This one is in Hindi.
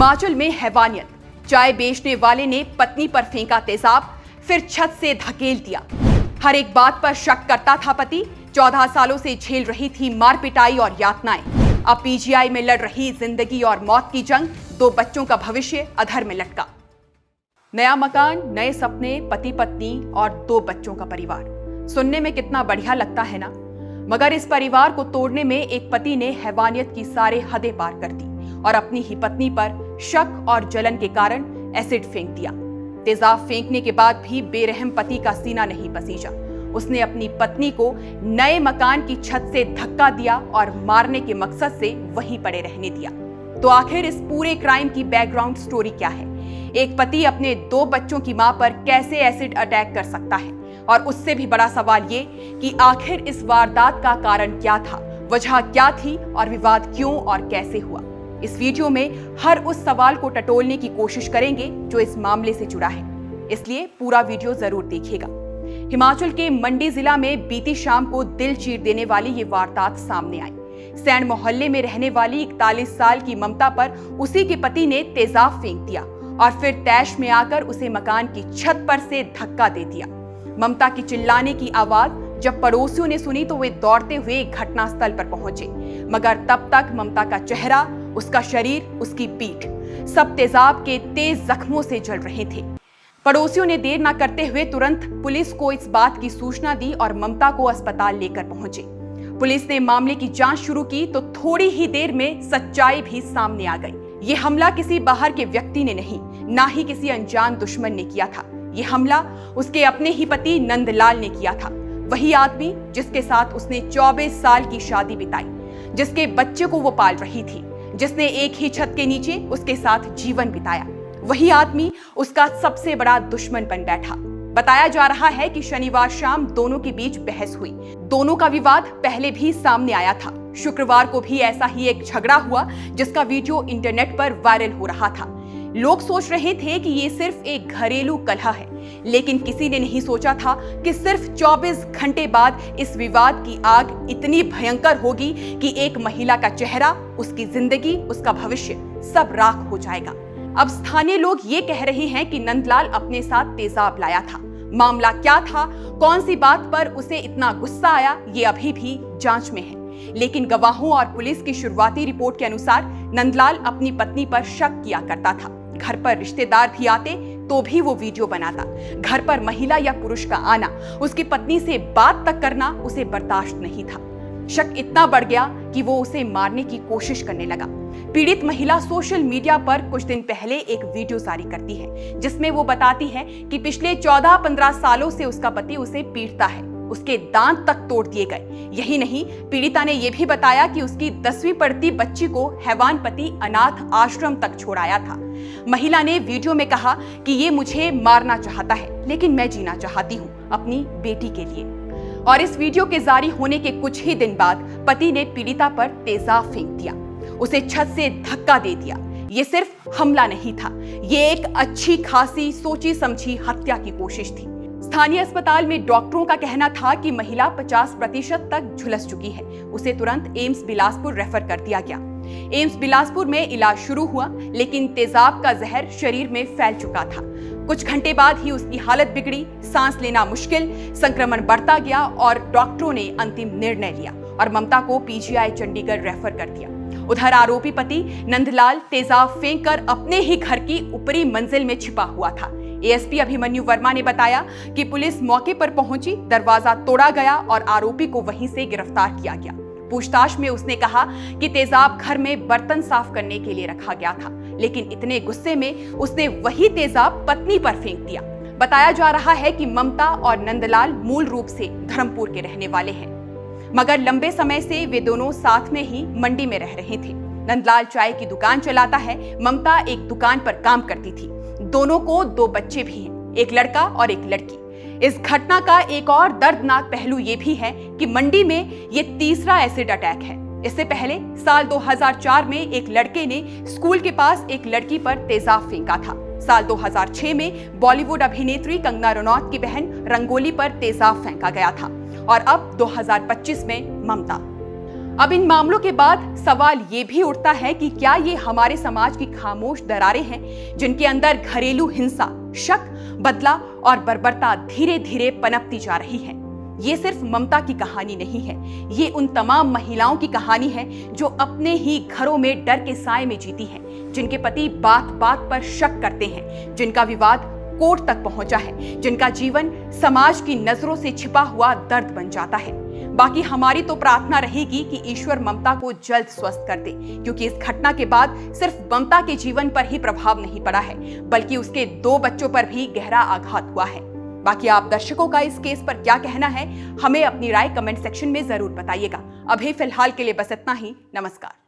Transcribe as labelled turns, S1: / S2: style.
S1: हिमाचल में हैवानियत। चाय बेचने वाले ने पत्नी पर फेंका तेजाब, फिर छत से धकेल दिया। हर एक बात पर शक करता था पति। 14 सालों से झेल रही थी मार पिटाई और यातनाएं। अब पीजीआई में लड़ रही जिंदगी और मौत की जंग। 2 बच्चों का भविष्य अधर में लटका। नया मकान, नए सपने, पति पत्नी और 2 बच्चों का परिवार। सुनने में कितना बढ़िया लगता है ना, मगर इस परिवार को तोड़ने में एक पति ने हैवानियत की सारे हदें पार कर दी और अपनी ही पत्नी पर शक और जलन के कारण एसिड फेंक दिया। तेजाब फेंकने के बाद भी बेरहम पति का सीना नहीं पसीजा। उसने अपनी पत्नी को नए मकान की छत से धक्का दिया और मारने के मकसद से वहीं पड़े रहने दिया। तो आखिर इस पूरे क्राइम की बैकग्राउंड स्टोरी क्या है? एक पति अपने 2 बच्चों की मां पर कैसे एसिड अटैक कर सकता है? और उससे भी बड़ा सवाल ये कि आखिर इस वारदात का कारण क्या था, वजह क्या थी और विवाद क्यों और कैसे हुआ? इस वीडियो में हर उस सवाल को टटोलने की कोशिश करेंगे जो इस मामले से जुड़ा है, इसलिए पूरा वीडियो जरूर देखिएगा। हिमाचल के मंडी जिला में बीती शाम को दिल चीर देने वाली ये वारदात सामने आई। सैंड मोहल्ले में रहने वाली 41 साल की ममता पर उसी के पति ने तेजाब फेंक दिया और फिर तैश में आकर उसे मकान की छत पर से धक्का दे दिया। ममता की चिल्लाने की आवाज जब पड़ोसियों ने सुनी तो वे दौड़ते हुए घटनास्थल पर पहुंचे, मगर तब तक ममता का चेहरा, उसका शरीर, उसकी पीठ सब तेजाब के तेज जख्मों से जल रहे थे। पड़ोसियों ने देर न करते हुए तुरंत पुलिस को इस बात की सूचना दी और ममता को अस्पताल लेकर पहुंचे। पुलिस ने मामले की जांच शुरू की तो थोड़ी ही देर में सच्चाई भी सामने आ गई। ये हमला किसी बाहर के व्यक्ति ने नहीं, ना ही किसी अनजान दुश्मन ने किया था। ये हमला उसके अपने ही पति नंदलाल ने किया था, वही आदमी जिसके साथ उसने 24 साल की शादी बिताई, जिसके बच्चे को वो पाल रही थी, जिसने एक ही छत के नीचे उसके साथ जीवन बिताया। वही आदमी उसका सबसे बड़ा दुश्मन बन बैठा। बताया जा रहा है कि शनिवार शाम दोनों के बीच बहस हुई। दोनों का विवाद पहले भी सामने आया था। शुक्रवार को भी ऐसा ही एक झगड़ा हुआ जिसका वीडियो इंटरनेट पर वायरल हो रहा था। लोग सोच रहे थे कि ये सिर्फ एक घरेलू कलह है, लेकिन किसी ने नहीं सोचा था कि सिर्फ 24 घंटे बाद इस विवाद की आग इतनी भयंकर होगी कि एक महिला का चेहरा, उसकी जिंदगी, उसका भविष्य सब राख हो जाएगा। अब स्थानीय लोग ये कह रहे हैं कि नंदलाल अपने साथ तेजाब लाया था। मामला क्या था, कौन सी बात पर उसे इतना गुस्सा आया, ये अभी भी जांच में है। लेकिन गवाहों और पुलिस की शुरुआती रिपोर्ट के अनुसार नंदलाल अपनी पत्नी पर शक किया करता था। घर पर रिश्तेदार भी आते तो भी वो वीडियो बनाता। घर पर महिला या पुरुष का आना, उसकी पत्नी से बात तक करना उसे बर्दाश्त नहीं था। शक इतना बढ़ गया कि वो उसे मारने की कोशिश करने लगा। पीड़ित महिला सोशल मीडिया पर कुछ दिन पहले एक वीडियो जारी करती है जिसमें वो बताती है कि पिछले 14-15 सालों से उसका पति उसे पीटता है, उसके दांत तक तोड़ दिए गए। यही नहीं, पीड़िता ने यह भी बताया कि उसकी 10वीं पढ़ती बच्ची को हैवान पति अनाथ आश्रम तक छोड़ाया था। महिला ने वीडियो में कहा कि ये मुझे मारना चाहता है, लेकिन मैं जीना चाहती हूँ अपनी बेटी के लिए। और इस वीडियो के जारी होने के कुछ ही दिन बाद पति ने पीड़िता पर तेजाब फेंक दिया, उसे छत से धक्का दे दिया। ये सिर्फ हमला नहीं था, ये एक अच्छी खासी सोची समझी हत्या की कोशिश थी। स्थानीय अस्पताल में डॉक्टरों का कहना था कि महिला 50% तक झुलस चुकी है। उसे तुरंत एम्स बिलासपुर रेफर कर दिया गया। एम्स बिलासपुर में इलाज शुरू हुआ, लेकिन तेजाब का जहर शरीर में फैल चुका था। कुछ घंटे बाद ही उसकी हालत बिगड़ी, सांस लेना मुश्किल, संक्रमण बढ़ता गया और डॉक्टरों ने अंतिम निर्णय लिया और ममता को पीजीआई चंडीगढ़ रेफर कर दिया। उधर आरोपी पति नंदलाल तेजाब फेंककर अपने ही घर की ऊपरी मंजिल में छिपा हुआ था। एएसपी अभिमन्यु वर्मा ने बताया कि पुलिस मौके पर पहुंची, दरवाजा तोड़ा गया और आरोपी को वहीं से गिरफ्तार किया गया। पूछताछ में उसने कहा कि तेजाब घर में बर्तन साफ करने के लिए रखा गया था, लेकिन इतने गुस्से में उसने वही तेजाब पत्नी पर फेंक दिया। बताया जा रहा है कि ममता और नंदलाल मूल रूप से धर्मपुर के रहने वाले हैं, मगर लंबे समय से वे दोनों साथ में ही मंडी में रह रहे थे। नंदलाल चाय की दुकान चलाता है, ममता एक दुकान पर काम करती थी। दोनों को 2 बच्चे भी हैं, एक लड़का और एक लड़की। इस घटना का एक और दर्दनाक पहलू ये भी है कि मंडी में ये तीसरा एसिड अटैक है। इससे पहले साल 2004 में एक लड़के ने स्कूल के पास एक लड़की पर तेजाब फेंका था। साल 2006 में बॉलीवुड अभिनेत्री कंगना रनौत की बहन रंगोली पर तेजाब फेंका गया था और अब 2025 में ममता। अब इन मामलों के बाद सवाल ये भी उठता है कि क्या ये हमारे समाज की खामोश दरारें हैं जिनके अंदर घरेलू हिंसा, शक, बदला और बर्बरता धीरे धीरे पनपती जा रही है। ये सिर्फ ममता की कहानी नहीं है, ये उन तमाम महिलाओं की कहानी है जो अपने ही घरों में डर के साए में जीती हैं, जिनके पति बात बात पर शक करते हैं, जिनका विवाद कोर्ट तक पहुंचा है, जिनका जीवन समाज की नजरों से छिपा हुआ दर्द बन जाता है। बाकी हमारी तो प्रार्थना रहेगी कि ईश्वर ममता को जल्द स्वस्थ कर दे, क्योंकि इस घटना के बाद सिर्फ ममता के जीवन पर ही प्रभाव नहीं पड़ा है, बल्कि उसके 2 बच्चों पर भी गहरा आघात हुआ है। बाकी आप दर्शकों का इस केस पर क्या कहना है, हमें अपनी राय कमेंट सेक्शन में जरूर बताइएगा। अभी फिलहाल के लिए बस इतना ही। नमस्कार।